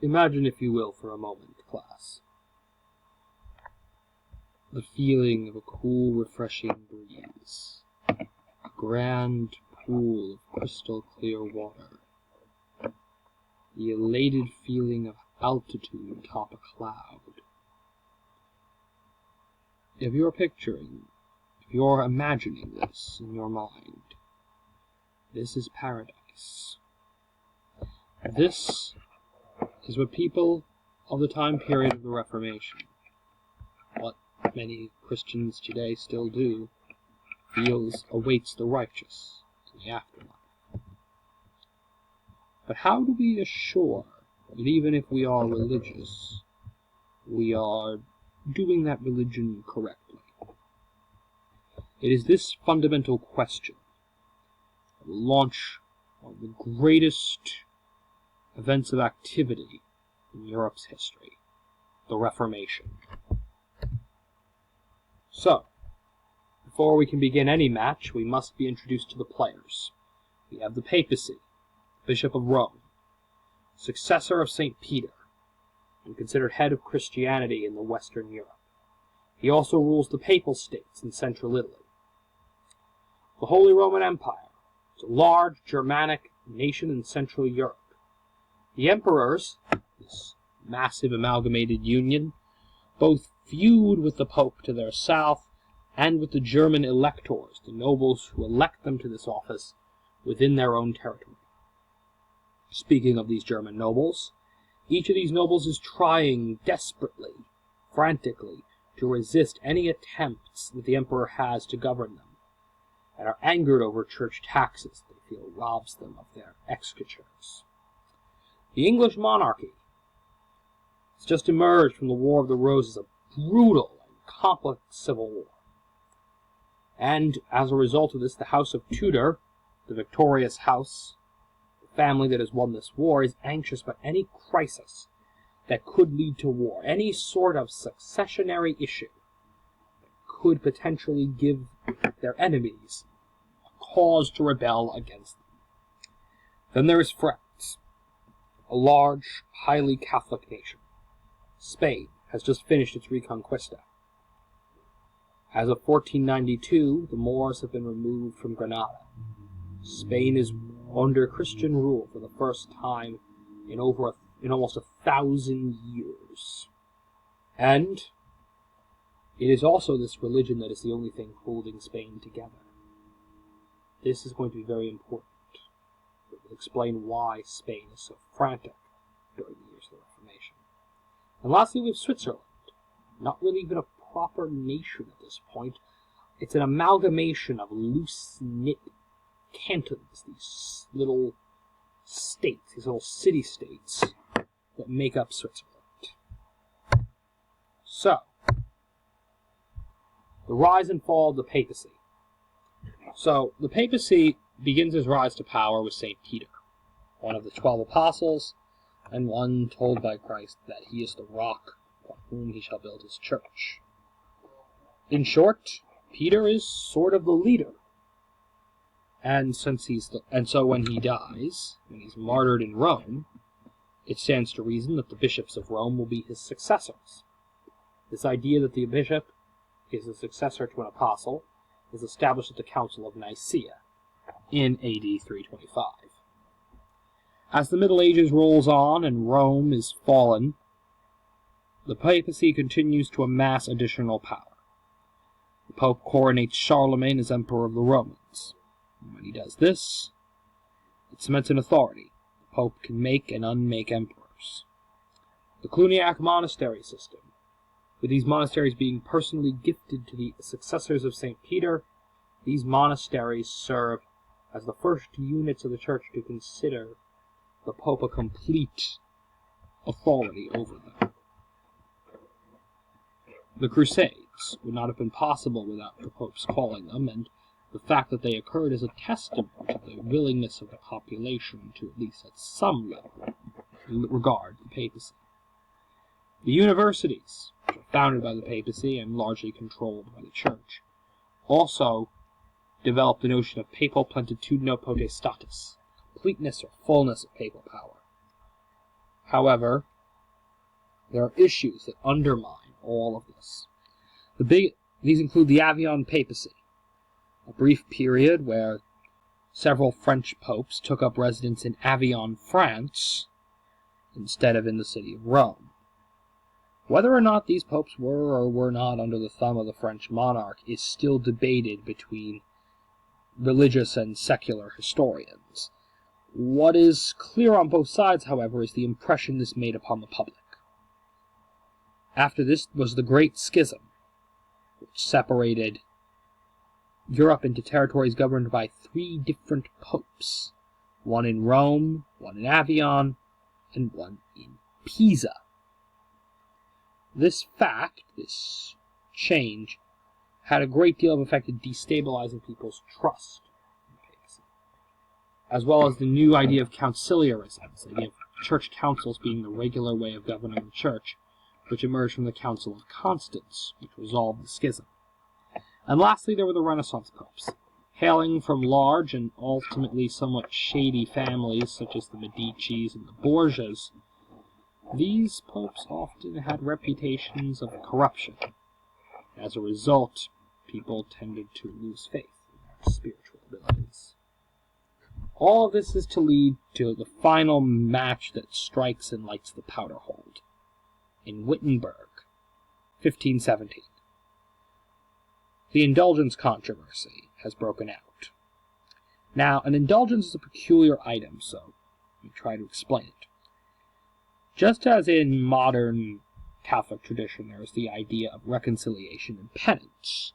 Imagine, if you will, for a moment, class, the feeling of a cool, refreshing breeze, a grand pool of crystal clear water, the elated feeling of altitude atop a cloud. If you're imagining this in your mind, this is paradise. This is what people of the time period of the Reformation, what many Christians today still do, feels awaits the righteous in the afterlife. But how do we assure that even if we are religious, we are doing that religion correctly? It is this fundamental question that will launch one of the greatest events of activity in Europe's history, the Reformation. So, before we can begin any match, we must be introduced to the players. We have the papacy, Bishop of Rome, successor of St. Peter, and considered head of Christianity in the Western Europe. He also rules the Papal States in central Italy. The Holy Roman Empire is a large Germanic nation in Central Europe. The emperors, this massive amalgamated union, both feud with the Pope to their south and with the German electors, the nobles who elect them to this office within their own territory. Speaking of these German nobles, each of these nobles is trying desperately, frantically, to resist any attempts that the emperor has to govern them, and are angered over church taxes they feel robs them of their exchequers. The English monarchy has just emerged from the War of the Roses, a brutal and complex civil war. And as a result of this, the House of Tudor, the victorious house, the family that has won this war, is anxious about any crisis that could lead to war, any sort of successionary issue that could potentially give their enemies a cause to rebel against them. Then there is France, a large, highly Catholic nation. Spain has just finished its Reconquista. As of 1492, the Moors have been removed from Granada. Spain is under Christian rule for the first time in almost 1,000 years. And it is also this religion that is the only thing holding Spain together. This is going to be very important. It will explain why Spain is so frantic during the years of the Reformation. And lastly, we have Switzerland. Not really even a proper nation at this point. It's an amalgamation of loose-knit cantons, these little states, these little city-states that make up Switzerland. So, the rise and fall of the papacy. So, the papacy begins its rise to power with St. Peter, one of the 12 apostles, and one told by Christ that he is the rock on whom he shall build his church. In short, Peter is sort of the leader. And so when he dies, when he's martyred in Rome, it stands to reason that the bishops of Rome will be his successors. This idea that the bishop is a successor to an apostle is established at the Council of Nicaea in AD 325. As the Middle Ages rolls on and Rome is fallen, the papacy continues to amass additional power. The Pope coronates Charlemagne as Emperor of the Romans. And when he does this, it cements an authority. The Pope can make and unmake emperors. The Cluniac monastery system, with these monasteries being personally gifted to the successors of St. Peter, these monasteries serve as the first units of the Church to consider the Pope a complete authority over them. The Crusades would not have been possible without the Pope's calling them, and the fact that they occurred is a testament to the willingness of the population to, at least at some level, regard the papacy. The universities, which are founded by the papacy and largely controlled by the Church, also developed the notion of papal plenitudinum potestatis, completeness or fullness of papal power. However, there are issues that undermine all of this. These include the Avian Papacy, a brief period where several French popes took up residence in Avignon, France, instead of in the city of Rome. Whether or not these popes were or were not under the thumb of the French monarch is still debated between religious and secular historians. What is clear on both sides, however, is the impression this made upon the public. After this was the Great Schism, which separated Europe into territories governed by 3 different popes, one in Rome, one in Avignon, and one in Pisa. This fact, this change, had a great deal of effect in destabilizing people's trust in the papacy, as well as the new idea of conciliarism, the idea of church councils being the regular way of governing the church, which emerged from the Council of Constance, which resolved the schism. And lastly, there were the Renaissance popes, hailing from large and ultimately somewhat shady families such as the Medicis and the Borgias. These popes often had reputations of corruption. As a result, people tended to lose faith in their spiritual abilities. All of this is to lead to the final match that strikes and lights the powder hold. In Wittenberg, 1517. The indulgence controversy has broken out. Now, an indulgence is a peculiar item, so let me try to explain it. Just as in modern Catholic tradition there is the idea of reconciliation and penance.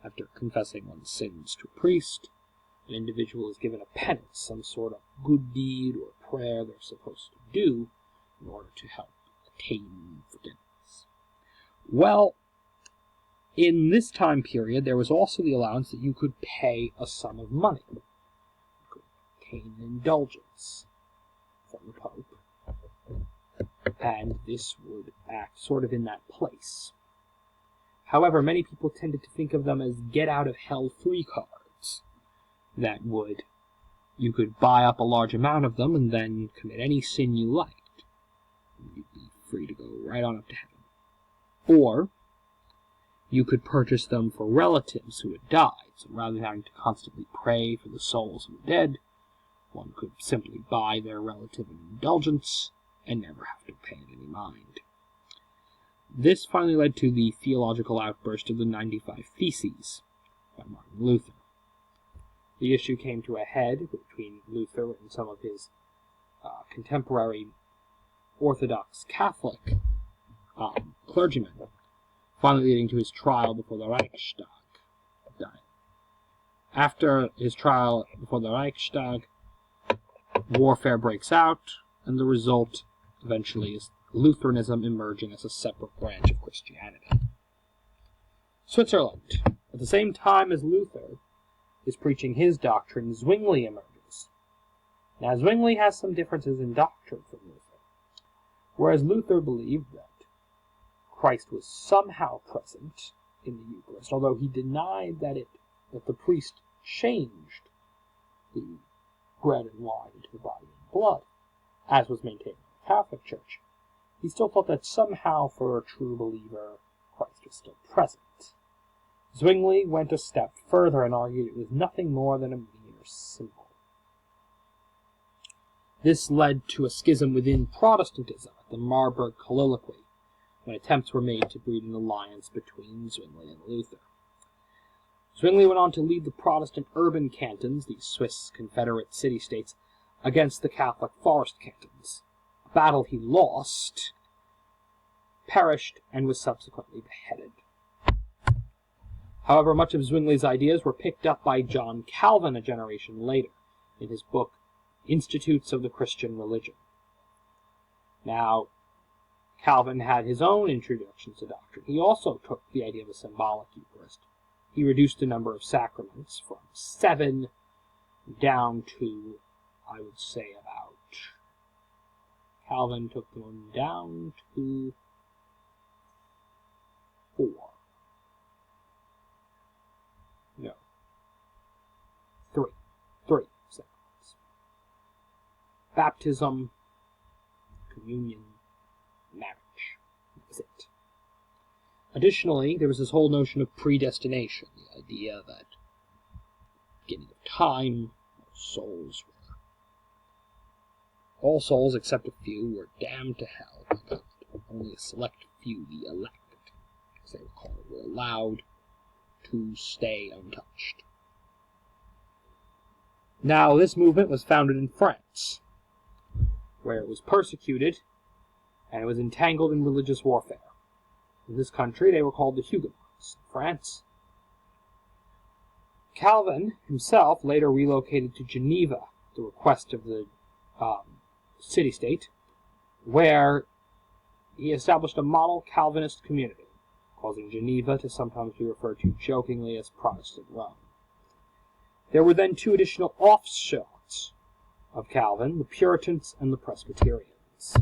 After confessing one's sins to a priest, an individual is given a penance, some sort of good deed or prayer they're supposed to do in order to help attain forgiveness. Well, in this time period, there was also the allowance that you could pay a sum of money. You could obtain an indulgence from the Pope, and this would act sort of in that place. However, many people tended to think of them as get-out-of-hell-free cards that you could buy up a large amount of them and then commit any sin you liked. You'd be free to go right on up to heaven. Or you could purchase them for relatives who had died, so rather than having to constantly pray for the souls of the dead, one could simply buy their relative an indulgence and never have to pay it any mind. This finally led to the theological outburst of the 95 Theses by Martin Luther. The issue came to a head between Luther and some of his contemporary Orthodox Catholic clergymen, finally leading to his trial before the Reichstag. After his trial before the Reichstag, warfare breaks out, and the result eventually is Lutheranism emerging as a separate branch of Christianity. Switzerland. At the same time as Luther is preaching his doctrine, Zwingli emerges. Now, Zwingli has some differences in doctrine from Luther. Whereas Luther believed that Christ was somehow present in the Eucharist, although he denied that the priest changed the bread and wine into the body and blood, as was maintained by the Catholic Church. He still thought that somehow, for a true believer, Christ was still present. Zwingli went a step further and argued it was nothing more than a mere symbol. This led to a schism within Protestantism at the Marburg Colloquy, when attempts were made to breed an alliance between Zwingli and Luther. Zwingli went on to lead the Protestant urban cantons, the Swiss Confederate city-states, against the Catholic forest cantons. A battle he lost, perished, and was subsequently beheaded. However, much of Zwingli's ideas were picked up by John Calvin a generation later, in his book Institutes of the Christian Religion. Now, Calvin had his own introductions to doctrine. He also took the idea of a symbolic Eucharist. He reduced the number of sacraments from 7 down to, I would say, Calvin took them down to 4. No. 3 sacraments. Baptism, communion, marriage. That was it. Additionally, there was this whole notion of predestination, the idea that beginning of time, all souls except a few were damned to hell by God. Only a select few, the elect, as they were called, were allowed to stay untouched. Now, this movement was founded in France, where it was persecuted and it was entangled in religious warfare. In this country, they were called the Huguenots. In France, Calvin himself later relocated to Geneva at the request of the city-state, where he established a model Calvinist community, causing Geneva to sometimes be referred to jokingly as Protestant Rome. There were then two additional offshoots of Calvin, the Puritans and the Presbyterians.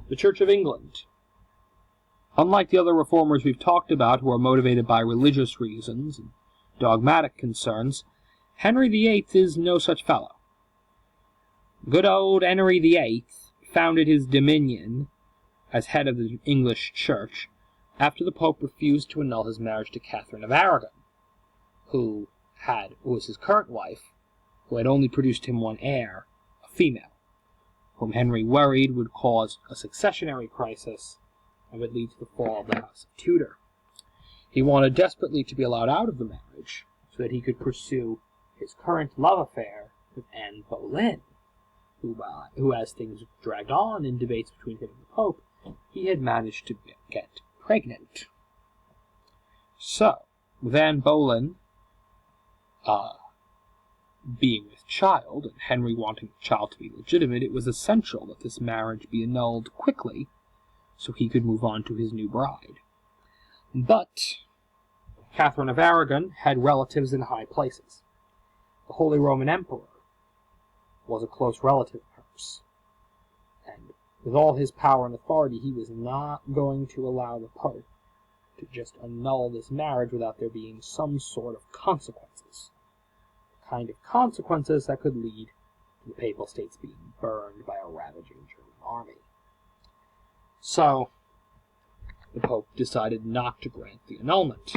The Church of England. Unlike the other reformers we've talked about who are motivated by religious reasons and dogmatic concerns, Henry VIII is no such fellow. Good old Henry VIII founded his dominion as head of the English Church after the Pope refused to annul his marriage to Catherine of Aragon, who was his current wife, who had only produced him one heir, a female, whom Henry worried would cause a successionary crisis and would lead to the fall of the House of Tudor. He wanted desperately to be allowed out of the marriage so that he could pursue his current love affair with Anne Boleyn, who, as things dragged on in debates between him and the Pope, he had managed to get pregnant. So, with Anne Boleyn being with child, and Henry wanting the child to be legitimate, it was essential that this marriage be annulled quickly so he could move on to his new bride. But Catherine of Aragon had relatives in high places. The Holy Roman Emperor was a close relative of hers, and with all his power and authority, he was not going to allow the Pope to just annul this marriage without there being some sort of consequences. The kind of consequences that could lead to the Papal States being burned by a ravaging German army. So, the Pope decided not to grant the annulment.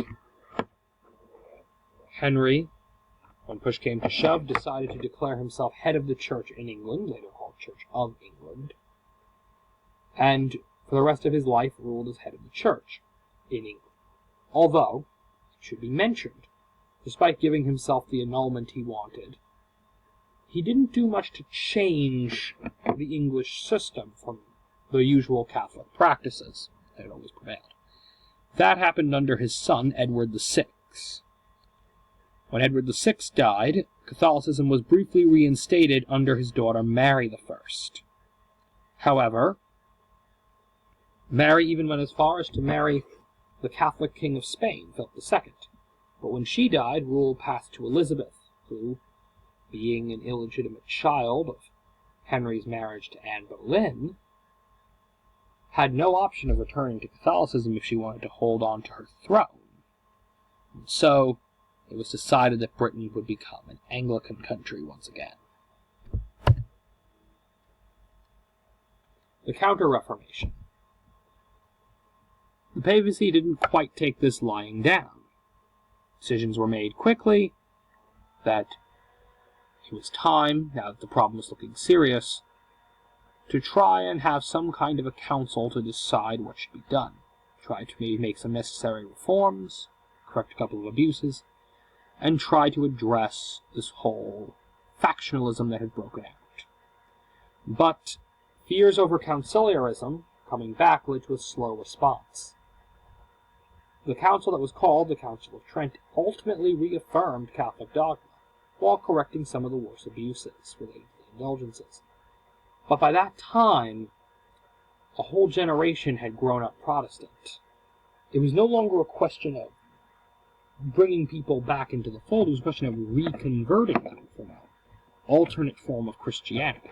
Henry, when push came to shove, decided to declare himself head of the Church in England, later called Church of England, and for the rest of his life ruled as head of the Church in England. Although, it should be mentioned, despite giving himself the annulment he wanted, he didn't do much to change the English system from the usual Catholic practices that had always prevailed. That happened under his son, Edward VI. When Edward VI died, Catholicism was briefly reinstated under his daughter Mary I. However, Mary even went as far as to marry the Catholic King of Spain, Philip II. But when she died, rule passed to Elizabeth, who, being an illegitimate child of Henry's marriage to Anne Boleyn, had no option of returning to Catholicism if she wanted to hold on to her throne. And so, it was decided that Britain would become an Anglican country once again. The Counter-Reformation. The papacy didn't quite take this lying down. Decisions were made quickly that it was time, now that the problem was looking serious, to try and have some kind of a council to decide what should be done. Try to maybe make some necessary reforms, correct a couple of abuses, and try to address this whole factionalism that had broken out. But fears over conciliarism coming back led to a slow response. The council that was called the Council of Trent ultimately reaffirmed Catholic dogma, while correcting some of the worst abuses related to the indulgences. But by that time, a whole generation had grown up Protestant. It was no longer a question of bringing people back into the fold, it was a question of reconverting them from an alternate form of Christianity.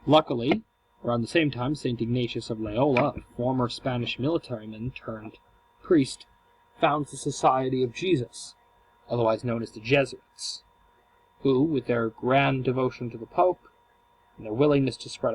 Luckily, around the same time, St. Ignatius of Loyola, a former Spanish militaryman turned priest, founds the Society of Jesus, otherwise known as the Jesuits, who, with their grand devotion to the Pope and their willingness to spread